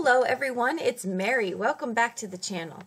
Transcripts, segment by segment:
Hello everyone, it's Mary. Welcome back to the channel.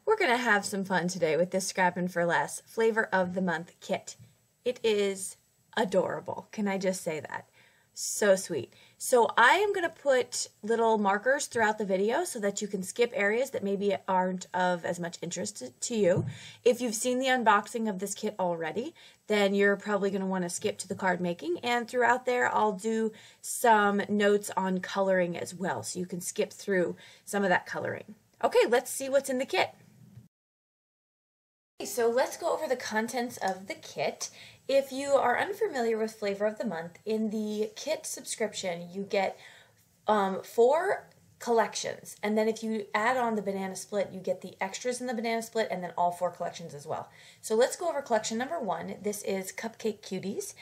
We're going to have some fun today with this Scrappin' for Less Flavor of the Month kit. It is adorable, can I just say that? So sweet. So I am going to put little markers throughout the video so that you can skip areas that maybe aren't of as much interest to you. If you've seen the unboxing of this kit already, then you're probably going to want to skip to the card making, and throughout there I'll do some notes on coloring as well, so you can skip through some of that coloring. Okay, let's see what's in the kit. So let's go over the contents of the kit. If you are unfamiliar with Flavor of the Month, in the kit subscription you get 4 collections, and then if you add on the banana split you get the extras in the banana split and then all 4 collections as well. So let's go over collection number 1. This is Cupcake Cuties.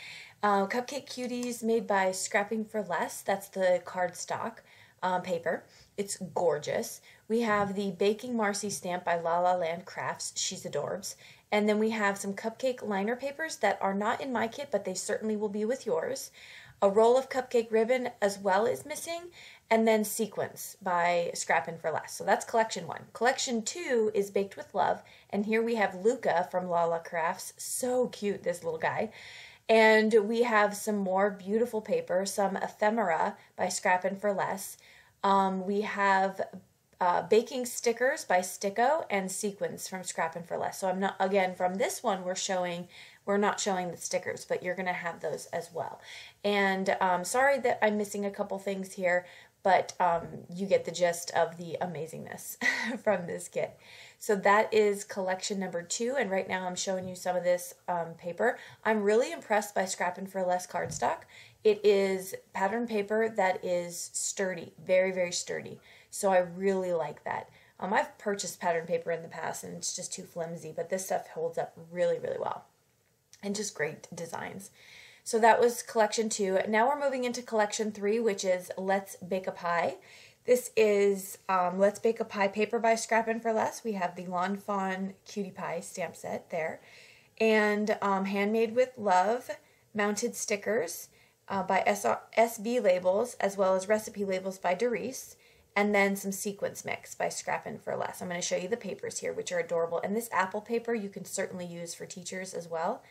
Cupcake Cuties made by Scrapping for Less. That's the cardstock paper. It's gorgeous. We have the Baking Marcy stamp by La La Land Crafts. She's adorbs. And then we have some cupcake liner papers that are not in my kit, but they certainly will be with yours. A roll of cupcake ribbon as well is missing, and then Sequins by Scrappin' for Less. So that's collection 1. Collection 2 is Baked with Love, and here we have Luca from Lala Crafts. So cute, this little guy. And we have some more beautiful paper, some ephemera by Scrappin' for Less. We have baking stickers by Sticko and Sequins from Scrappin' for Less. So I'm not, again, from this one we're not showing the stickers, but you're going to have those as well. And sorry that I'm missing a couple things here, but you get the gist of the amazingness from this kit. So that is collection number 2, and right now I'm showing you some of this paper. I'm really impressed by Scrappin' for Less cardstock. It is pattern paper that is sturdy, very, very sturdy. So I really like that. I've purchased pattern paper in the past and it's just too flimsy, but this stuff holds up really, really well. And just great designs. So that was collection 2. Now we're moving into collection 3, which is Let's Bake a Pie. This is Let's Bake a Pie paper by Scrappin' for Less. We have the Lawn Fawn Cutie Pie stamp set there. And Handmade with Love mounted stickers by SB labels, as well as recipe labels by Doris. And then some Sequins mix by Scrappin' for Less. I'm going to show you the papers here, which are adorable. And this apple paper you can certainly use for teachers as well.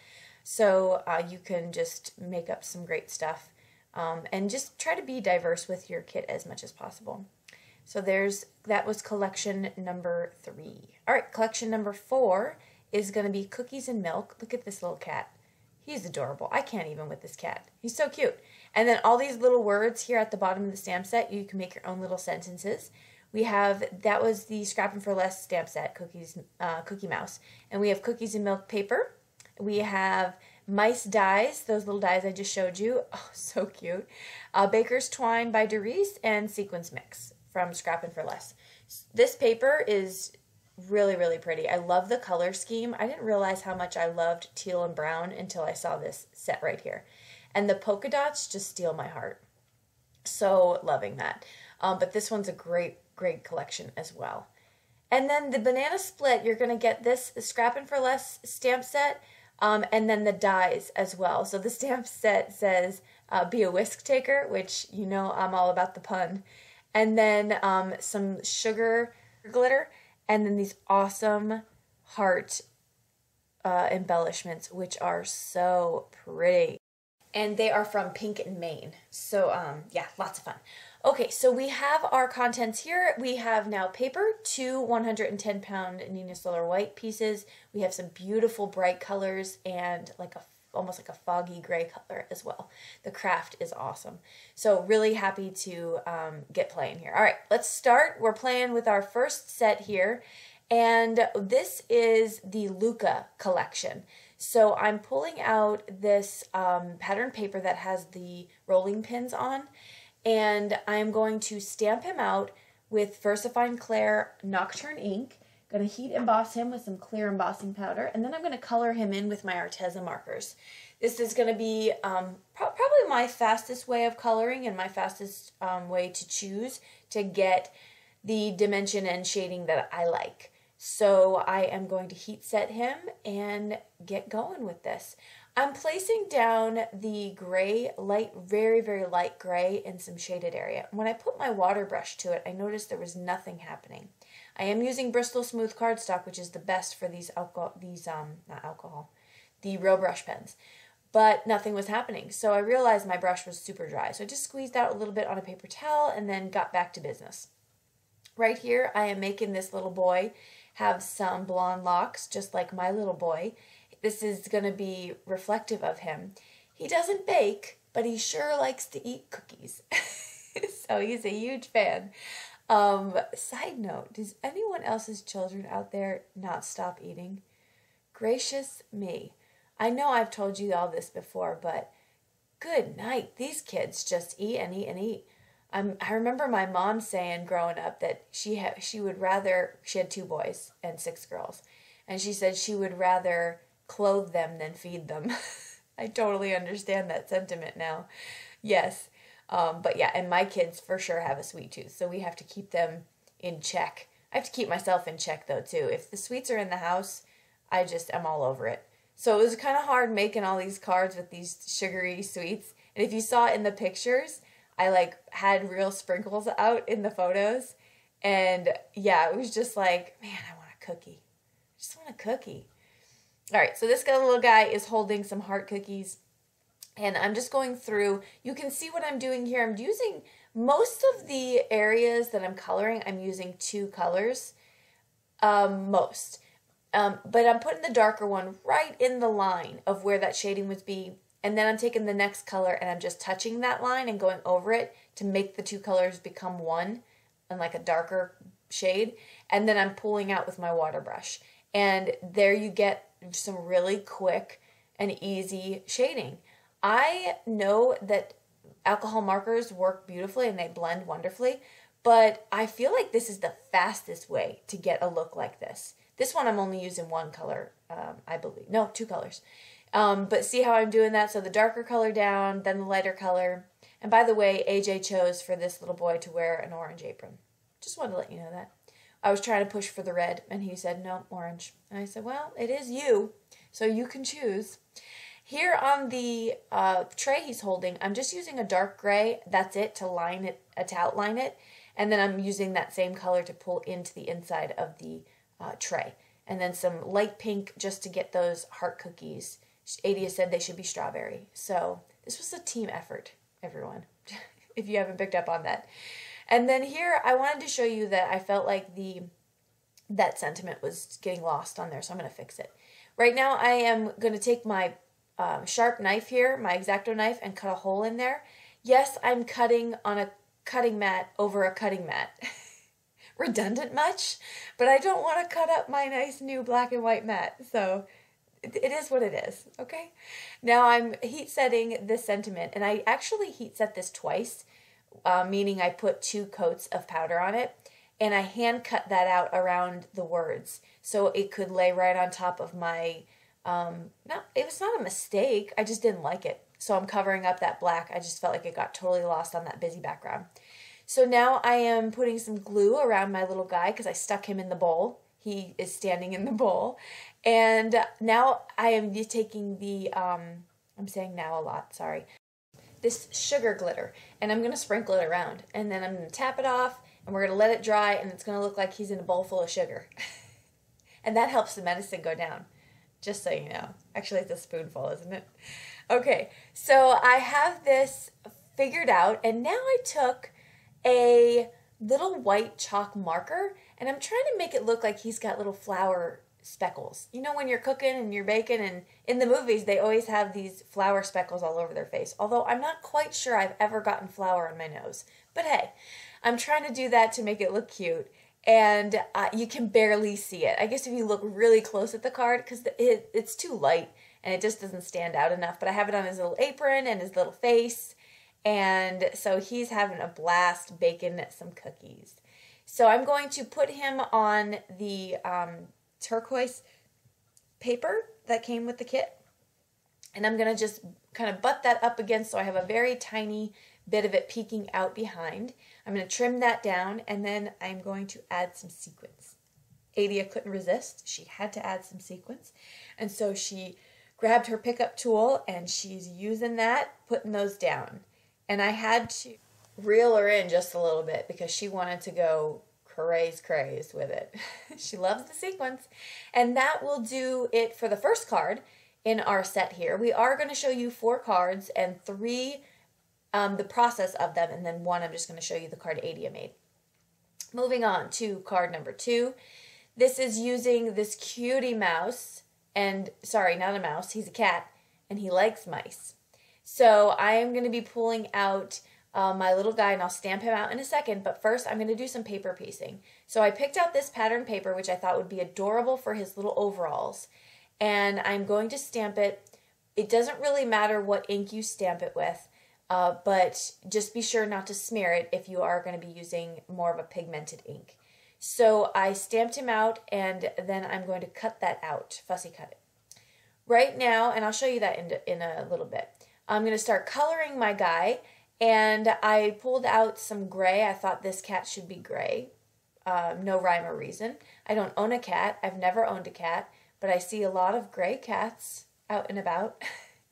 So you can just make up some great stuff and just try to be diverse with your kit as much as possible. So that was collection number 3. All right, collection number 4 is going to be Cookies and Milk. Look at this little cat. He's adorable. I can't even with this cat. He's so cute. And then all these little words here at the bottom of the stamp set, you can make your own little sentences. We have, that was the Scrappin' for Less stamp set, Cookie Mouse. And we have Cookies and Milk paper. We have Mice Dies, those little dies I just showed you. Oh, so cute. Baker's Twine by Doris, and Sequins Mix from Scrappin' for Less. This paper is really, really pretty. I love the color scheme. I didn't realize how much I loved teal and brown until I saw this set right here. And the polka dots just steal my heart. So loving that. But this one's a great, great collection as well. And then the banana split, you're going to get this Scrappin' for Less stamp set, and then the dies as well. So the stamp set says, be a whisk taker, which you know I'm all about the pun. And then some sugar glitter, and then these awesome heart embellishments, which are so pretty. And they are from Pink and Maine. So yeah, lots of fun. Okay, so we have our contents here. We have now paper, 2 110-pound Nina Solar White pieces. We have some beautiful bright colors and almost like a foggy gray color as well. The craft is awesome. So really happy to get playing here. All right, let's start. We're playing with our first set here. And this is the Luca collection. So I'm pulling out this pattern paper that has the rolling pins on, and I'm going to stamp him out with VersaFine Clair Nocturne ink. Going to heat emboss him with some clear embossing powder, and then I'm going to color him in with my Arteza markers. This is going to be probably my fastest way of coloring and my fastest way to choose to get the dimension and shading that I like. So I am going to heat set him and get going with this. I'm placing down the gray, very, very light gray in some shaded area. When I put my water brush to it, I noticed there was nothing happening. I am using Bristol Smooth Cardstock, which is the best for the real brush pens. But nothing was happening. So I realized my brush was super dry. So I just squeezed out a little bit on a paper towel and then got back to business. Right here, I am making this little boy have some blonde locks, just like my little boy. This is going to be reflective of him. He doesn't bake, but he sure likes to eat cookies. So he's a huge fan. Side note, does anyone else's children out there not stop eating? Gracious me. I know I've told you all this before, but good night. These kids just eat and eat and eat. I remember my mom saying growing up that she had 2 boys and 6 girls, and she said she would rather clothe them than feed them. I totally understand that sentiment now. Yes. But yeah, and my kids for sure have a sweet tooth, so we have to keep them in check. I have to keep myself in check though too. If the sweets are in the house, I'm all over it. So it was kind of hard making all these cards with these sugary sweets. And if you saw in the pictures, I had real sprinkles out in the photos. And yeah, it was just like, man, I want a cookie. I just want a cookie. All right, so this little guy is holding some heart cookies. And I'm just going through, you can see what I'm doing here. I'm using most of the areas that I'm coloring, I'm using 2 colors, most. But I'm putting the darker one right in the line of where that shading would be. And then I'm taking the next color and I'm just touching that line and going over it to make the 2 colors become one and like a darker shade. And then I'm pulling out with my water brush. And there you get some really quick and easy shading. I know that alcohol markers work beautifully and they blend wonderfully, but I feel like this is the fastest way to get a look like this. This one I'm only using 1 color, I believe. No, 2 colors. But see how I'm doing that? So the darker color down, then the lighter color. And by the way, AJ chose for this little boy to wear an orange apron. Just wanted to let you know that. I was trying to push for the red, and he said, no, orange. And I said, well, it is you, so you can choose. Here on the tray he's holding, I'm just using a dark gray. That's it, to line it, to outline it. And then I'm using that same color to pull into the inside of the tray. And then some light pink just to get those heart cookies. Adia said they should be strawberry. So this was a team effort, everyone, if you haven't picked up on that. And then here I wanted to show you that I felt like that sentiment was getting lost on there, so I'm going to fix it. Right now I am going to take my sharp knife here, my X-Acto knife, and cut a hole in there. Yes, I'm cutting on a cutting mat over a cutting mat. Redundant much? But I don't want to cut up my nice new black and white mat, so it is what it is, okay? Now I'm heat setting this sentiment, and I actually heat set this twice, meaning I put 2 coats of powder on it, and I hand cut that out around the words so it could lay right on top of my, no, it was not a mistake, I just didn't like it. So I'm covering up that black. I just felt like it got totally lost on that busy background. So now I am putting some glue around my little guy because I stuck him in the bowl. He is standing in the bowl. And now I am taking the, I'm saying now a lot, sorry, this sugar glitter. And I'm going to sprinkle it around. And then I'm going to tap it off and we're going to let it dry and it's going to look like he's in a bowl full of sugar. And that helps the medicine go down, just so you know. Actually, it's a spoonful, isn't it? Okay, so I have this figured out and now I took a little white chalk marker and I'm trying to make it look like he's got little flour speckles. You know when you're cooking and you're baking, and in the movies they always have these flour speckles all over their face. Although I'm not quite sure I've ever gotten flour on my nose. But hey, I'm trying to do that to make it look cute. And you can barely see it. I guess if you look really close at the card, because it's too light and it just doesn't stand out enough. But I have it on his little apron and his little face. And so he's having a blast baking some cookies. So I'm going to put him on the turquoise paper that came with the kit. And I'm going to just kind of butt that up against so I have a very tiny bit of it peeking out behind. I'm going to trim that down and then I'm going to add some sequins. Adia couldn't resist. She had to add some sequins. And so she grabbed her pickup tool and she's using that, putting those down. And I had to reel her in just a little bit because she wanted to go craze with it. She loves the sequins. And that will do it for the first card in our set here. We are going to show you 4 cards and 3 the process of them, and then 1 I'm just going to show you the card Adia made. Moving on to card number 2. This is using this cutie mouse, and sorry, not a mouse, he's a cat, and he likes mice. So I am going to be pulling out my little guy, and I'll stamp him out in a second, but first I'm going to do some paper piecing. So I picked out this pattern paper, which I thought would be adorable for his little overalls, and I'm going to stamp it. It doesn't really matter what ink you stamp it with, but just be sure not to smear it if you are going to be using more of a pigmented ink. So I stamped him out, and then I'm going to cut that out, fussy cut it. Right now, and I'll show you that in a little bit, I'm going to start coloring my guy, and I pulled out some gray. I thought this cat should be gray. No rhyme or reason. I don't own a cat. I've never owned a cat, but I see a lot of gray cats out and about.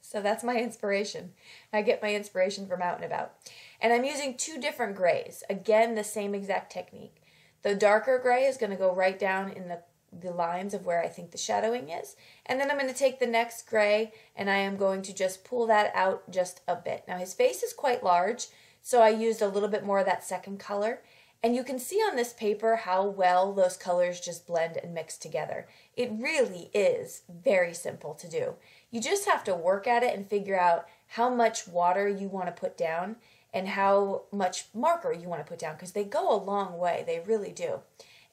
So that's my inspiration. I get my inspiration from out and about. And I'm using 2 different grays. Again, the same exact technique. The darker gray is going to go right down in the lines of where I think the shadowing is. And then I'm going to take the next gray and I am going to just pull that out just a bit. Now his face is quite large, so I used a little bit more of that second color. And you can see on this paper how well those colors just blend and mix together. It really is very simple to do. You just have to work at it and figure out how much water you want to put down and how much marker you want to put down, because they go a long way. They really do.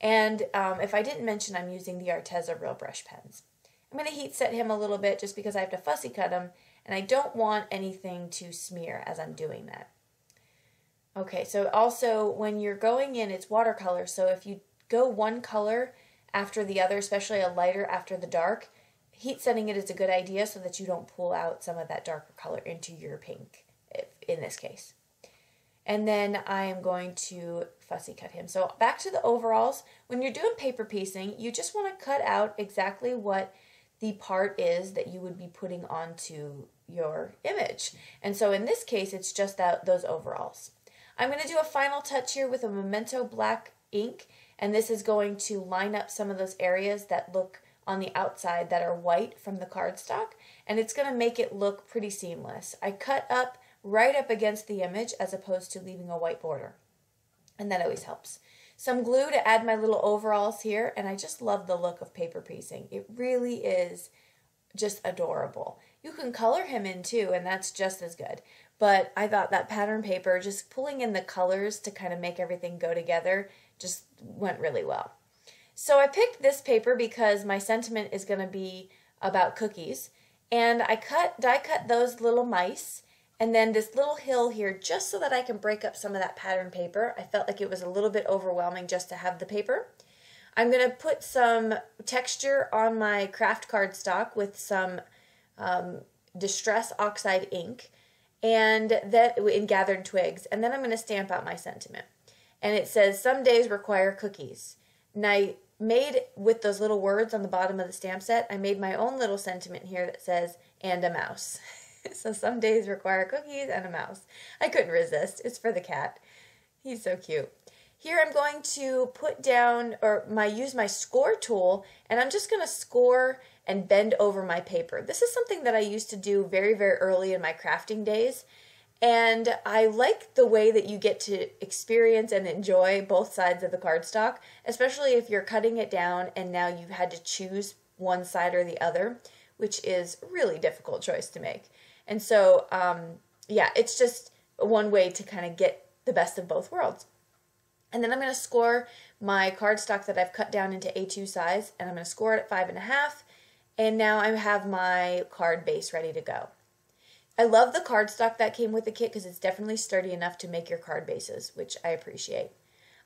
And if I didn't mention, I'm using the Arteza Real Brush pens. I'm going to heat set him a little bit just because I have to fussy cut him, and I don't want anything to smear as I'm doing that. Okay, so also when you're going in, it's watercolor, so if you go one color after the other, especially a lighter after the dark, heat setting it is a good idea so that you don't pull out some of that darker color into your pink, in this case. And then I am going to fussy cut him. So back to the overalls. When you're doing paper piecing, you just want to cut out exactly what the part is that you would be putting onto your image. And so in this case, it's just those overalls. I'm going to do a final touch here with a Memento black ink, and this is going to line up some of those areas that look on the outside that are white from the cardstock, and it's going to make it look pretty seamless. I cut up right up against the image as opposed to leaving a white border, and that always helps. Some glue to add my little overalls here, and I just love the look of paper piecing. It really is just adorable. You can color him in too, and that's just as good. But I thought that pattern paper, just pulling in the colors to kind of make everything go together, just went really well. So I picked this paper because my sentiment is going to be about cookies. And I die cut those little mice, and then this little hill here just so that I can break up some of that pattern paper. I felt like it was a little bit overwhelming just to have the paper. I'm going to put some texture on my craft cardstock with some Distress Oxide ink, and that in Gathered Twigs, and then I'm going to stamp out my sentiment. And it says, "Some days require cookies." And I made, with those little words on the bottom of the stamp set, I made my own little sentiment here that says, "and a mouse." So some days require cookies and a mouse. I couldn't resist. It's for the cat. He's so cute. Here I'm going to put down, or use my score tool, and I'm just going to score and bend over my paper. This is something that I used to do very, very early in my crafting days, and I like the way that you get to experience and enjoy both sides of the cardstock, especially if you're cutting it down and now you've had to choose one side or the other, which is a really difficult choice to make. And so, yeah, it's just one way to kind of get the best of both worlds. And then I'm going to score my cardstock that I've cut down into A2 size, and I'm going to score it at 5.5, and now I have my card base ready to go. I love the cardstock that came with the kit because it's definitely sturdy enough to make your card bases, which I appreciate.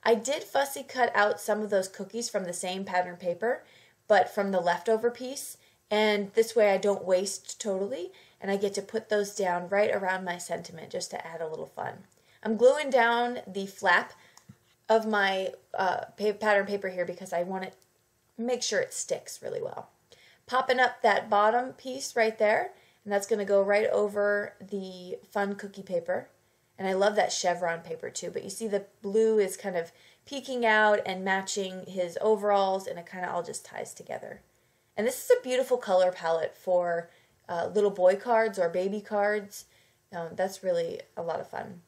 I did fussy cut out some of those cookies from the same pattern paper, but from the leftover piece, and this way I don't waste totally, and I get to put those down right around my sentiment just to add a little fun. I'm gluing down the flap of my pattern paper here because I want it Make sure it sticks really well. Popping up that bottom piece right there, and that's going to go right over the fun cookie paper. And I love that chevron paper too, but you see the blue is kind of peeking out and matching his overalls, and it kind of all just ties together. And this is a beautiful color palette for little boy cards or baby cards. That's really a lot of fun.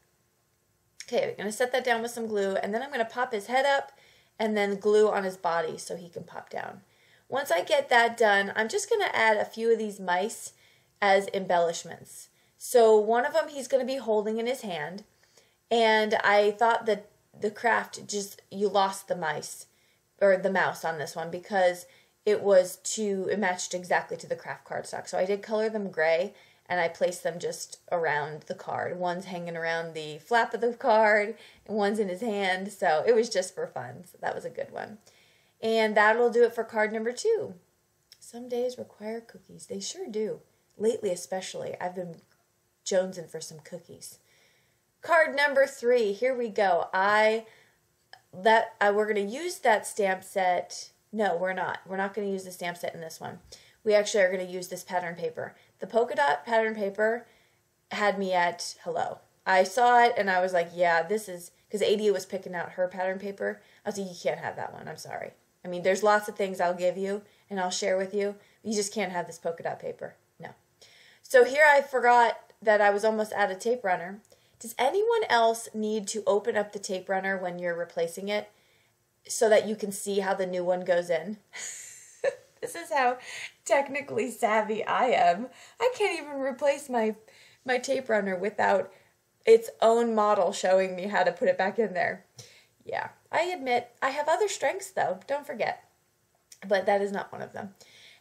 Okay, we're going to set that down with some glue, and then I'm going to pop his head up and then glue on his body so he can pop down. Once I get that done, I'm just going to add a few of these mice as embellishments. So one of them he's going to be holding in his hand, and I thought that the craft you lost the mice, or the mouse on this one, because it matched exactly to the craft cardstock. So I did color them gray, and I placed them just around the card. One's hanging around the flap of the card, and one's in his hand, so it was just for fun. So that was a good one. And that'll do it for card number 2. Some days require cookies. They sure do. Lately especially, I've been jonesing for some cookies. Card number 3, here we go. We're going to use that stamp set. No, we're not. We're not going to use the stamp set in this one. We actually are going to use this pattern paper. The polka dot pattern paper had me at hello. I saw it and I was like, yeah, this is, because Adia was picking out her pattern paper. I was like, you can't have that one. I'm sorry. I mean, there's lots of things I'll give you and I'll share with you. You just can't have this polka dot paper. No. So here I forgot that I was almost out of tape runner. Does anyone else need to open up the tape runner when you're replacing it so that you can see how the new one goes in? This is how technically savvy I am. I can't even replace my tape runner without its own model showing me how to put it back in there. Yeah, I admit I have other strengths though, don't forget. But that is not one of them.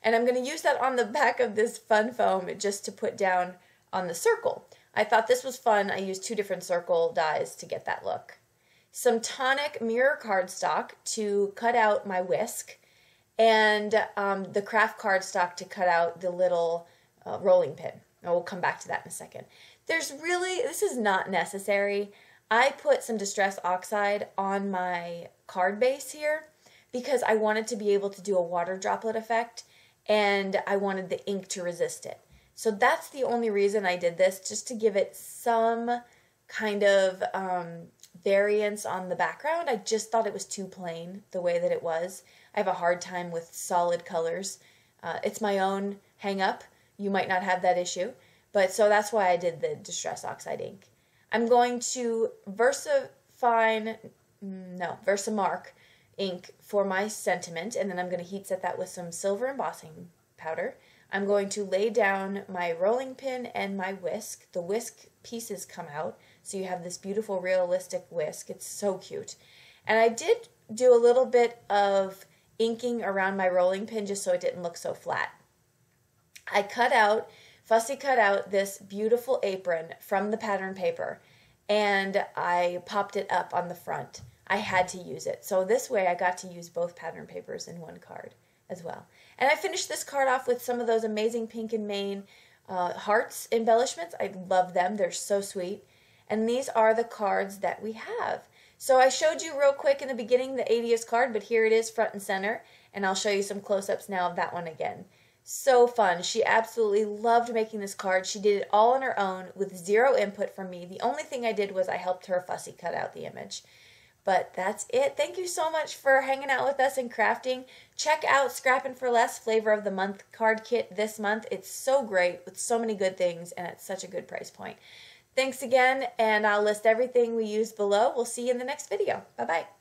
And I'm going to use that on the back of this fun foam just to put down on the circle. I thought this was fun. I used 2 different circle dies to get that look. Some tonic mirror cardstock to cut out my whisk, and the craft cardstock to cut out the little rolling pin. And we'll come back to that in a second. This is not necessary. I put some Distress Oxide on my card base here because I wanted to be able to do a water droplet effect, and I wanted the ink to resist it. So that's the only reason I did this, just to give it some kind of variance on the background. I just thought it was too plain the way that it was. I have a hard time with solid colors. It's my own hang up. You might not have that issue, but so that's why I did the Distress Oxide ink. I'm going to VersaMark ink for my sentiment, and then I'm going to heat set that with some silver embossing powder. I'm going to lay down my rolling pin and my whisk. The whisk pieces come out, so you have this beautiful realistic whisk. It's so cute. And I did do a little bit of inking around my rolling pin just so it didn't look so flat. I fussy cut out this beautiful apron from the pattern paper, and I popped it up on the front. I had to use it. So this way I got to use both pattern papers in one card as well. And I finished this card off with some of those amazing Pink and Main hearts embellishments. I love them. They're so sweet. And these are the cards that we have. So I showed you real quick in the beginning the 80th card, but here it is front and center. And I'll show you some close-ups now of that one again. So fun. She absolutely loved making this card. She did it all on her own with 0 input from me. The only thing I did was I helped her fussy cut out the image. But that's it. Thank you so much for hanging out with us and crafting. Check out Scrappin' for Less Flavor of the Month card kit this month. It's so great with so many good things, and at such a good price point. Thanks again, and I'll list everything we use below. We'll see you in the next video. Bye-bye.